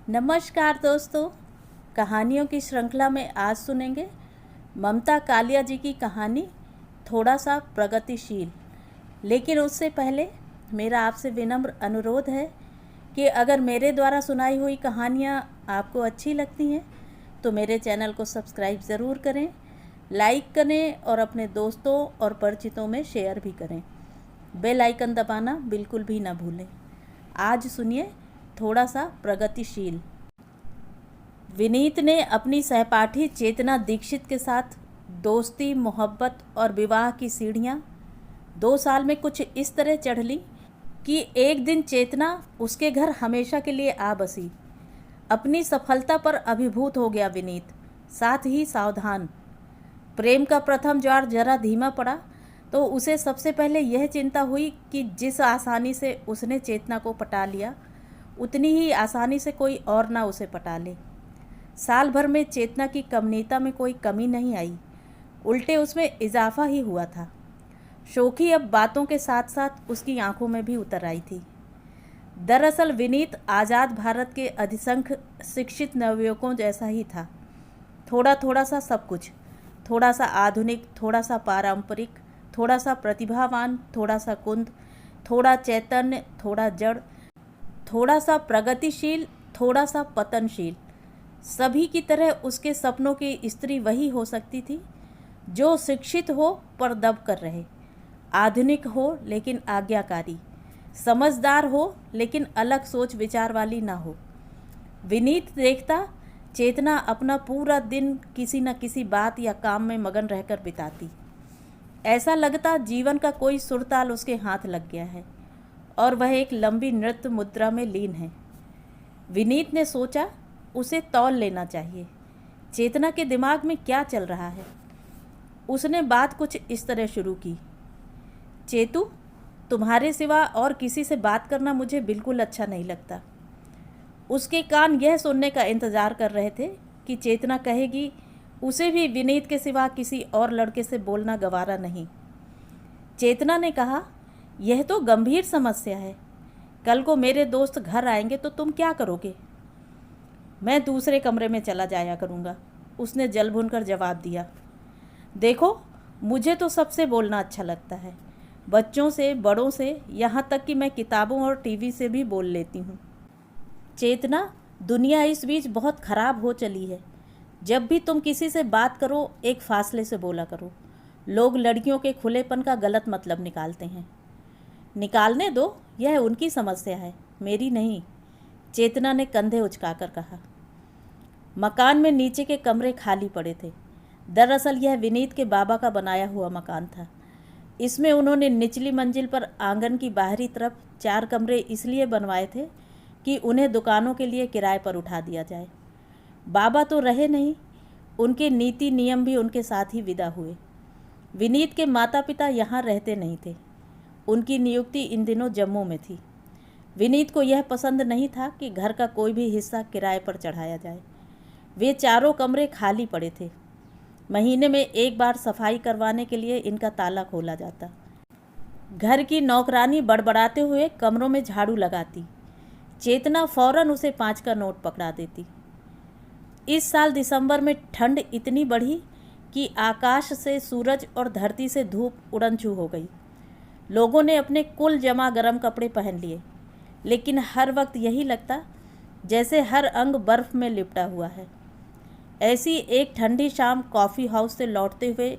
नमस्कार दोस्तों। कहानियों की श्रृंखला में आज सुनेंगे ममता कालिया जी की कहानी थोड़ा सा प्रगतिशील। लेकिन उससे पहले मेरा आपसे विनम्र अनुरोध है कि अगर मेरे द्वारा सुनाई हुई कहानियाँ आपको अच्छी लगती हैं तो मेरे चैनल को सब्सक्राइब ज़रूर करें, लाइक करें और अपने दोस्तों और परिचितों में शेयर भी करें। बेल आइकन दबाना बिल्कुल भी ना भूलें। आज सुनिए थोड़ा सा प्रगतिशील। विनीत ने अपनी सहपाठी चेतना दीक्षित के साथ दोस्ती, मोहब्बत और विवाह की सीढ़ियाँ 2 साल में कुछ इस तरह चढ़ ली कि एक दिन चेतना उसके घर हमेशा के लिए आ बसी। अपनी सफलता पर अभिभूत हो गया विनीत, साथ ही सावधान। प्रेम का प्रथम ज्वार जरा धीमा पड़ा तो उसे सबसे पहले यह चिंता हुई कि जिस आसानी से उसने चेतना को पटा लिया उतनी ही आसानी से कोई और ना उसे पटा ले। साल भर में चेतना की कमनीयता में कोई कमी नहीं आई, उल्टे उसमें इजाफा ही हुआ था। शोखी अब बातों के साथ साथ उसकी आंखों में भी उतर आई थी। दरअसल विनीत आज़ाद भारत के अधिसंख्य शिक्षित नवयुवकों जैसा ही था। थोड़ा थोड़ा सा सब कुछ, थोड़ा सा आधुनिक, थोड़ा सा पारंपरिक, थोड़ा सा प्रतिभावान, थोड़ा सा कुंद, थोड़ा चैतन्य, थोड़ा जड़, थोड़ा सा प्रगतिशील, थोड़ा सा पतनशील। सभी की तरह उसके सपनों की स्त्री वही हो सकती थी जो शिक्षित हो पर दब कर रहे, आधुनिक हो लेकिन आज्ञाकारी, समझदार हो लेकिन अलग सोच विचार वाली ना हो। विनीत देखता चेतना अपना पूरा दिन किसी न किसी बात या काम में मगन रहकर बिताती। ऐसा लगता जीवन का कोई सुरताल उसके हाथ लग गया है और वह एक लंबी नृत्य मुद्रा में लीन है। विनीत ने सोचा उसे तौल लेना चाहिए, चेतना के दिमाग में क्या चल रहा है। उसने बात कुछ इस तरह शुरू की, चेतू, तुम्हारे सिवा और किसी से बात करना मुझे बिल्कुल अच्छा नहीं लगता। उसके कान यह सुनने का इंतज़ार कर रहे थे कि चेतना कहेगी उसे भी विनीत के सिवा किसी और लड़के से बोलना गवारा नहीं। चेतना ने कहा, यह तो गंभीर समस्या है। कल को मेरे दोस्त घर आएंगे तो तुम क्या करोगे? मैं दूसरे कमरे में चला जाया करूँगा, उसने जल भुनकर जवाब दिया। देखो, मुझे तो सबसे बोलना अच्छा लगता है, बच्चों से, बड़ों से, यहाँ तक कि मैं किताबों और टीवी से भी बोल लेती हूँ। चेतना, दुनिया इस बीच बहुत ख़राब हो चली है। जब भी तुम किसी से बात करो एक फासले से बोला करो। लोग लड़कियों के खुलेपन का गलत मतलब निकालते हैं। निकालने दो, यह उनकी समस्या है, मेरी नहीं, चेतना ने कंधे उचकाकर कहा। मकान में नीचे के कमरे खाली पड़े थे। दरअसल यह विनीत के बाबा का बनाया हुआ मकान था। इसमें उन्होंने निचली मंजिल पर आंगन की बाहरी तरफ 4 कमरे इसलिए बनवाए थे कि उन्हें दुकानों के लिए किराए पर उठा दिया जाए। बाबा तो रहे नहीं, उनके नीति नियम भी उनके साथ ही विदा हुए। विनीत के माता पिता यहाँ रहते नहीं थे, उनकी नियुक्ति इन दिनों जम्मू में थी। विनीत को यह पसंद नहीं था कि घर का कोई भी हिस्सा किराए पर चढ़ाया जाए। वे चारों कमरे खाली पड़े थे। महीने में एक बार सफाई करवाने के लिए इनका ताला खोला जाता। घर की नौकरानी बड़बड़ाते हुए कमरों में झाड़ू लगाती। चेतना फौरन उसे 5 का नोट पकड़ा देती। इस साल दिसंबर में ठंड इतनी बढ़ी कि आकाश से सूरज और धरती से धूप उड़न छू हो गई। लोगों ने अपने कुल जमा गर्म कपड़े पहन लिए, लेकिन हर वक्त यही लगता जैसे हर अंग बर्फ़ में लिपटा हुआ है। ऐसी एक ठंडी शाम कॉफ़ी हाउस से लौटते हुए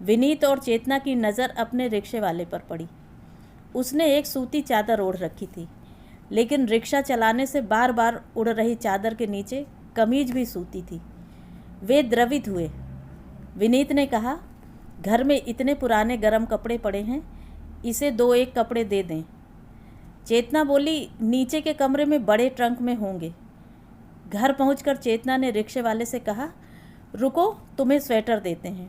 विनीत और चेतना की नज़र अपने रिक्शे वाले पर पड़ी। उसने एक सूती चादर ओढ़ रखी थी, लेकिन रिक्शा चलाने से बार बार उड़ रही चादर के नीचे कमीज भी सूती थी। वे द्रवित हुए। विनीत ने कहा, घर में इतने पुराने गर्म कपड़े पड़े हैं, इसे 2-1 कपड़े दे दें। चेतना बोली, नीचे के कमरे में बड़े ट्रंक में होंगे। घर पहुंचकर चेतना ने रिक्शे वाले से कहा, रुको, तुम्हें स्वेटर देते हैं।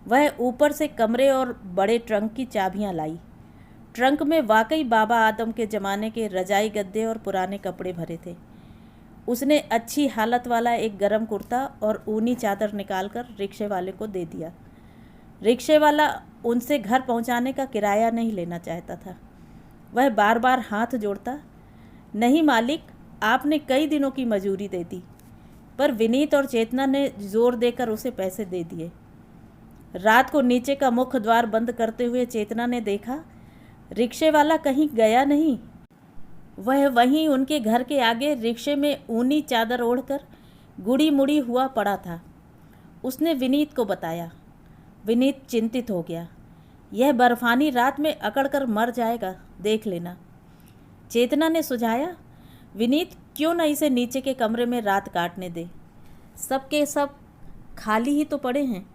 वह ऊपर से कमरे और बड़े ट्रंक की चाबियां लाई। ट्रंक में वाकई बाबा आदम के ज़माने के रजाई गद्दे और पुराने कपड़े भरे थे। उसने अच्छी हालत वाला एक गरम कुर्ता और ऊनी चादर निकालकर रिक्शे वाले को दे दिया। रिक्शे वाला उनसे घर पहुंचाने का किराया नहीं लेना चाहता था। वह बार बार हाथ जोड़ता, नहीं मालिक, आपने कई दिनों की मजूरी दे दी। पर विनीत और चेतना ने जोर देकर उसे पैसे दे दिए। रात को नीचे का मुख्य द्वार बंद करते हुए चेतना ने देखा रिक्शे वाला कहीं गया नहीं। वह वहीं उनके घर के आगे रिक्शे में ऊनी चादर ओढ़कर गुड़ी मुड़ी हुआ पड़ा था। उसने विनीत को बताया। विनीत चिंतित हो गया। यह बर्फानी रात में अकड़कर मर जाएगा, देख लेना। चेतना ने सुझाया, विनीत क्यों न इसे नीचे के कमरे में रात काटने दे, सब के सब खाली ही तो पड़े हैं।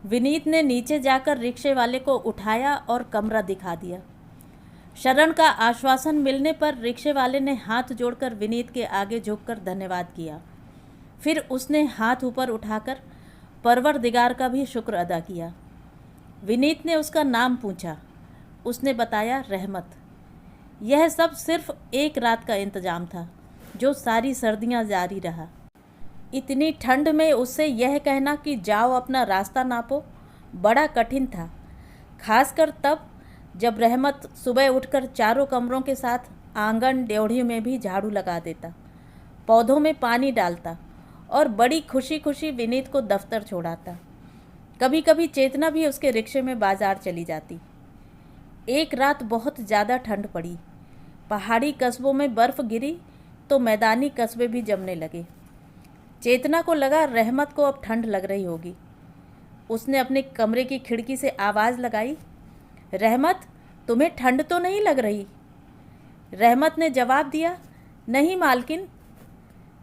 विनीत ने नीचे जाकर रिक्शे वाले को उठाया और कमरा दिखा दिया। शरण का आश्वासन मिलने पर रिक्शे वाले ने हाथ जोड़कर विनीत के आगे झुककर धन्यवाद किया। फिर उसने हाथ ऊपर उठाकर परवरदिगार का भी शुक्र अदा किया। विनीत ने उसका नाम पूछा। उसने बताया, रहमत। यह सब सिर्फ एक रात का इंतजाम था जो सारी सर्दियां जारी रहा। इतनी ठंड में उससे यह कहना कि जाओ अपना रास्ता नापो बड़ा कठिन था, खासकर तब जब रहमत सुबह उठकर चारों कमरों के साथ आंगन ड्योढ़ी में भी झाड़ू लगा देता, पौधों में पानी डालता और बड़ी खुशी खुशी विनीत को दफ्तर छोड़ाता। कभी कभी चेतना भी उसके रिक्शे में बाजार चली जाती। एक रात बहुत ज़्यादा ठंड पड़ी। पहाड़ी कस्बों में बर्फ़ गिरी तो मैदानी कस्बे भी जमने लगे। चेतना को लगा रहमत को अब ठंड लग रही होगी। उसने अपने कमरे की खिड़की से आवाज़ लगाई, रहमत, तुम्हें ठंड तो नहीं लग रही? रहमत ने जवाब दिया, नहीं मालकिन।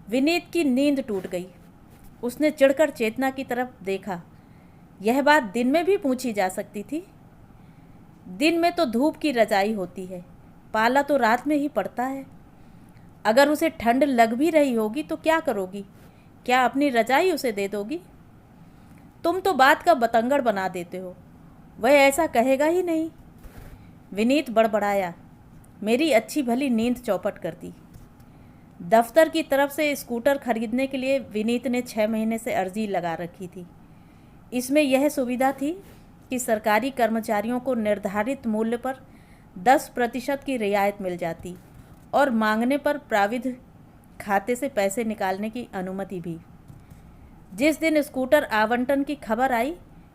विनीत की नींद टूट गई। उसने चिढ़कर चेतना की तरफ देखा। यह बात दिन में भी पूछी जा सकती थी। दिन में तो धूप की रजाई होती है, पाला तो रात में ही पड़ता है। अगर उसे ठंड लग भी रही होगी तो क्या करोगी? क्या अपनी रजाई उसे दे दोगी? तुम तो बात का बतंगड़ बना देते हो। वह ऐसा कहेगा ही नहीं। विनीत बड़बड़ाया। मेरी अच्छी भली नींद चौपट कर दी। दफ्तर की तरफ से स्कूटर खरीदने के लिए विनीत ने 6 महीने से अर्जी लगा रखी थी। इसमें यह सुविधा थी कि सरकारी कर्मचारियों को निर्धारित मूल्य पर 10% की रियायत मिल जाती और मांगने पर प्राविध खाते से पैसे निकालने की अनुमति भी। जिस दिन स्कूटर आवंटन की खबर आई,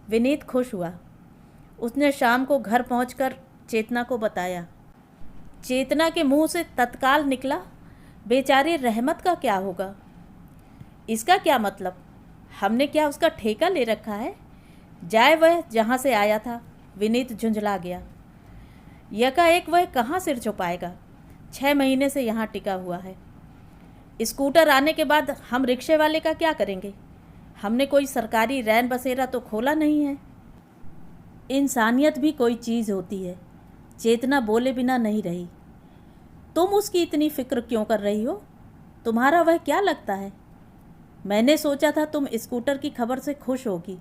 विनीत खुश हुआ। उसने शाम को घर पहुंचकर चेतना को बताया। चेतना के मुंह से तत्काल निकला, बेचारी रहमत का क्या होगा? इसका क्या मतलब? हमने क्या उसका ठेका ले रखा है? जाए वह जहाँ से आया था। विनीत झुंझला गया। यकाएक वह कहाँ सिर छुपाएगा? 6 महीने से यहाँ टिका हुआ है। स्कूटर आने के बाद हम रिक्शे वाले का क्या करेंगे? हमने कोई सरकारी रैन बसेरा तो खोला नहीं है। इंसानियत भी कोई चीज़ होती है। चेतना बोले बिना नहीं रही। तुम उसकी इतनी फिक्र क्यों कर रही हो? तुम्हारा वह क्या लगता है? मैंने सोचा था तुम स्कूटर की खबर से खुश होगी।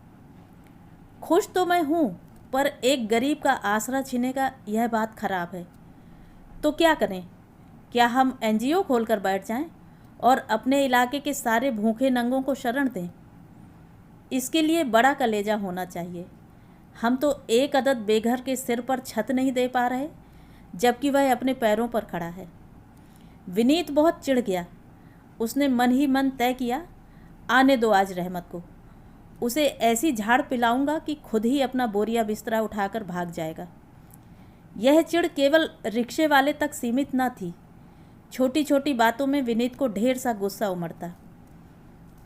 खुश तो मैं हूँ, पर एक गरीब का आसरा छीनेगा, यह बात खराब है। तो क्या करें? क्या हम NGO खोलकर बैठ जाएं और अपने इलाके के सारे भूखे नंगों को शरण दें? इसके लिए बड़ा कलेजा होना चाहिए। हम तो एक अदद बेघर के सिर पर छत नहीं दे पा रहे, जबकि वह अपने पैरों पर खड़ा है। विनीत बहुत चिढ़ गया। उसने मन ही मन तय किया, आने दो आज रहमत को। उसे ऐसी झाड़ पिलाऊंगा कि खुद ही अपना बोरिया बिस्तरा उठाकर भाग जाएगा। यह चिढ़ केवल रिक्शे वाले तक सीमित न थी। छोटी छोटी बातों में विनीत को ढेर सा गुस्सा उमड़ता।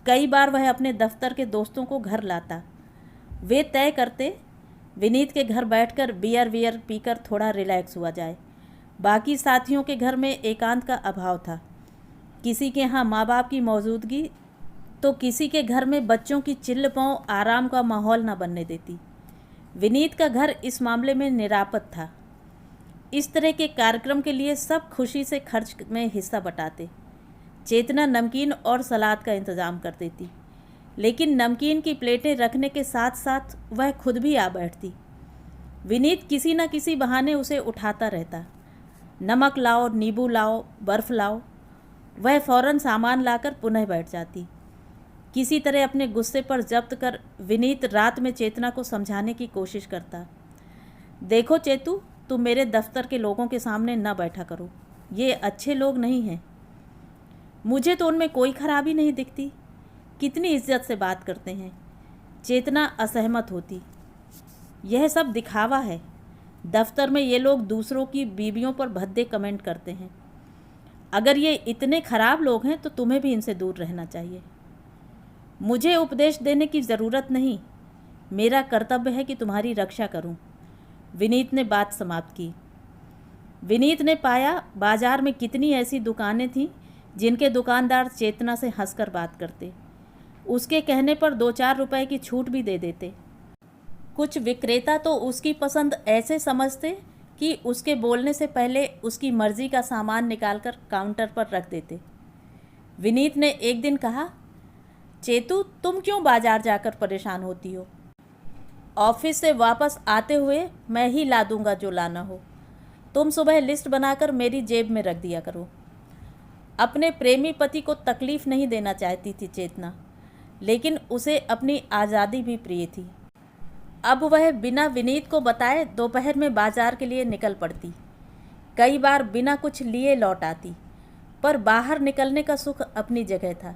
कई बार वह अपने दफ्तर के दोस्तों को घर लाता। वे तय करते विनीत के घर बैठकर बियर पीकर थोड़ा रिलैक्स हुआ जाए। बाकी साथियों के घर में एकांत का अभाव था। किसी के यहाँ माँ बाप की मौजूदगी तो किसी के घर में बच्चों की चिल्ल पाँव आराम का माहौल न बनने देती। विनीत का घर इस मामले में निरापद था। इस तरह के कार्यक्रम के लिए सब खुशी से खर्च में हिस्सा बटाते। चेतना नमकीन और सलाद का इंतज़ाम कर देती, लेकिन नमकीन की प्लेटें रखने के साथ साथ वह खुद भी आ बैठती। विनीत किसी न किसी बहाने उसे उठाता रहता। नमक लाओ, नींबू लाओ, बर्फ़ लाओ। वह फ़ौरन सामान लाकर पुनः बैठ जाती। किसी तरह अपने गुस्से पर जब्त कर विनीत रात में चेतना को समझाने की कोशिश करता। देखो चेतू, तुम मेरे दफ्तर के लोगों के सामने न बैठा करो। ये अच्छे लोग नहीं हैं। मुझे तो उनमें कोई खराबी नहीं दिखती। कितनी इज्जत से बात करते हैं। चेतना असहमत होती। यह सब दिखावा है। दफ्तर में ये लोग दूसरों की बीवियों पर भद्दे कमेंट करते हैं। अगर ये इतने खराब लोग हैं तो तुम्हें भी इनसे दूर रहना चाहिए। मुझे उपदेश देने की ज़रूरत नहीं। मेरा कर्तव्य है कि तुम्हारी रक्षा करूं। विनीत ने बात समाप्त की। विनीत ने पाया बाजार में कितनी ऐसी दुकानें थीं जिनके दुकानदार चेतना से हंसकर बात करते, उसके कहने पर 2-4 रुपए की छूट भी दे देते। कुछ विक्रेता तो उसकी पसंद ऐसे समझते कि उसके बोलने से पहले उसकी मर्जी का सामान निकालकर काउंटर पर रख देते। विनीत ने एक दिन कहा, चेतू, तुम क्यों बाजार जाकर परेशान होती हो? ऑफिस से वापस आते हुए मैं ही ला दूंगा जो लाना हो। तुम सुबह लिस्ट बनाकर मेरी जेब में रख दिया करो। अपने प्रेमी पति को तकलीफ़ नहीं देना चाहती थी चेतना, लेकिन उसे अपनी आज़ादी भी प्रिय थी। अब वह बिना विनीत को बताए दोपहर में बाजार के लिए निकल पड़ती। कई बार बिना कुछ लिए लौट आती, पर बाहर निकलने का सुख अपनी जगह था।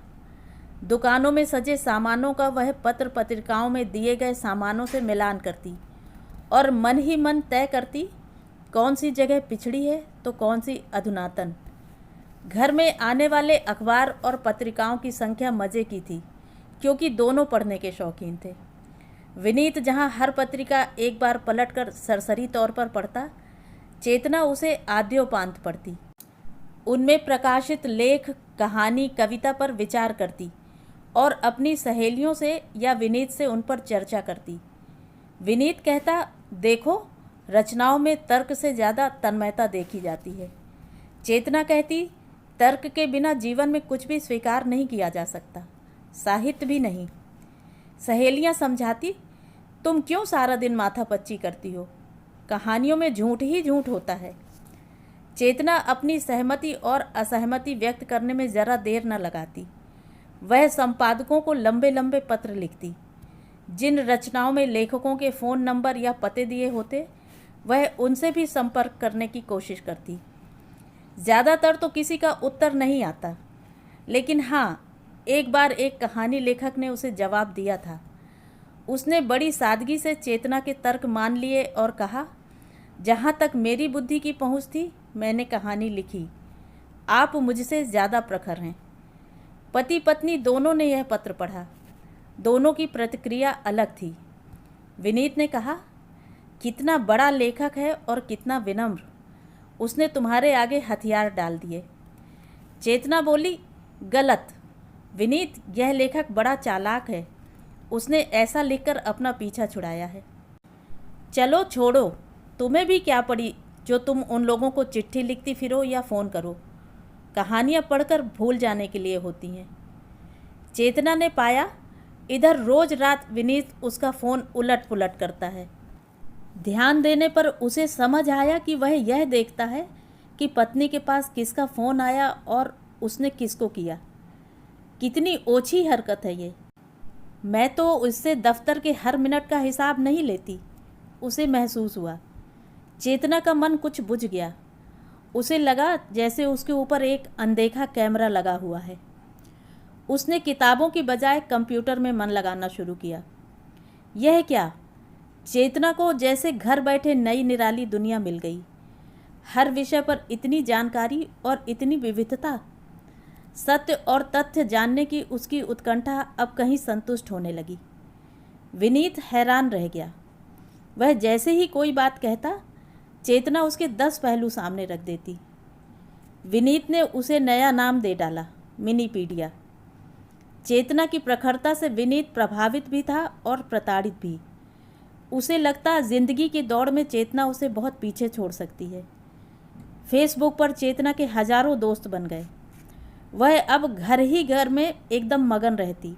दुकानों में सजे सामानों का वह पत्र पत्रिकाओं में दिए गए सामानों से मिलान करती और मन ही मन तय करती कौन सी जगह पिछड़ी है तो कौन सी अधुनातन। घर में आने वाले अखबार और पत्रिकाओं की संख्या मज़े की थी, क्योंकि दोनों पढ़ने के शौकीन थे। विनीत जहाँ हर पत्रिका एक बार पलटकर सरसरी तौर पर पढ़ता, चेतना उसे आद्योपांत पढ़ती। उनमें प्रकाशित लेख, कहानी, कविता पर विचार करती और अपनी सहेलियों से या विनीत से उन पर चर्चा करती। विनीत कहता, देखो, रचनाओं में तर्क से ज़्यादा तन्मयता देखी जाती है। चेतना कहती, तर्क के बिना जीवन में कुछ भी स्वीकार नहीं किया जा सकता, साहित्य भी नहीं। सहेलियां समझाती, तुम क्यों सारा दिन माथापच्ची करती हो? कहानियों में झूठ ही झूठ होता है। चेतना अपनी सहमति और असहमति व्यक्त करने में ज़रा देर न लगाती। वह संपादकों को लंबे लंबे पत्र लिखती। जिन रचनाओं में लेखकों के फ़ोन नंबर या पते दिए होते, वह उनसे भी संपर्क करने की कोशिश करती। ज़्यादातर तो किसी का उत्तर नहीं आता, लेकिन हाँ, एक बार एक कहानी लेखक ने उसे जवाब दिया था। उसने बड़ी सादगी से चेतना के तर्क मान लिए और कहा, जहाँ तक मेरी बुद्धि की पहुँच थी मैंने कहानी लिखी, आप मुझसे ज़्यादा प्रखर हैं। पति पत्नी दोनों ने यह पत्र पढ़ा। दोनों की प्रतिक्रिया अलग थी। विनीत ने कहा, कितना बड़ा लेखक है और कितना विनम्र। उसने तुम्हारे आगे हथियार डाल दिए। चेतना बोली, गलत। विनीत, यह लेखक बड़ा चालाक है। उसने ऐसा लिखकर अपना पीछा छुड़ाया है। चलो छोड़ो, तुम्हें भी क्या पड़ी जो तुम उन लोगों को चिट्ठी लिखती फिरो या फ़ोन करो। कहानियाँ पढ़कर भूल जाने के लिए होती हैं। चेतना ने पाया, इधर रोज़ रात विनीत उसका फ़ोन उलट पुलट करता है। ध्यान देने पर उसे समझ आया कि वह यह देखता है कि पत्नी के पास किसका फ़ोन आया और उसने किसको किया। कितनी ओछी हरकत है ये। मैं तो उससे दफ्तर के हर मिनट का हिसाब नहीं लेती, उसे महसूस हुआ। चेतना का मन कुछ बुझ गया। उसे लगा जैसे उसके ऊपर एक अनदेखा कैमरा लगा हुआ है। उसने किताबों की बजाय कंप्यूटर में मन लगाना शुरू किया। यह क्या? चेतना को जैसे घर बैठे नई निराली दुनिया मिल गई। हर विषय पर इतनी जानकारी और इतनी विविधता। सत्य और तथ्य जानने की उसकी उत्कंठा अब कहीं संतुष्ट होने लगी। विनीत हैरान रह गया। वह जैसे ही कोई बात कहता, चेतना उसके 10 पहलू सामने रख देती। विनीत ने उसे नया नाम दे डाला, मिनीपीडिया। चेतना की प्रखरता से विनीत प्रभावित भी था और प्रताड़ित भी। उसे लगता जिंदगी की दौड़ में चेतना उसे बहुत पीछे छोड़ सकती है। फेसबुक पर चेतना के हजारों दोस्त बन गए। वह अब घर ही घर में एकदम मगन रहती।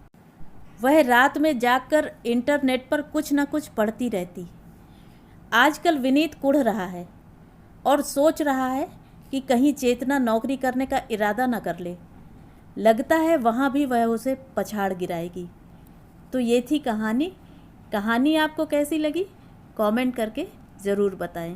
वह रात में जागकर इंटरनेट पर कुछ न कुछ पढ़ती रहती। आजकल विनीत कुढ़ रहा है और सोच रहा है कि कहीं चेतना नौकरी करने का इरादा न कर ले। लगता है वहाँ भी वह उसे पछाड़ गिराएगी। तो ये थी कहानी। कहानी आपको कैसी लगी? कमेंट करके ज़रूर बताएं।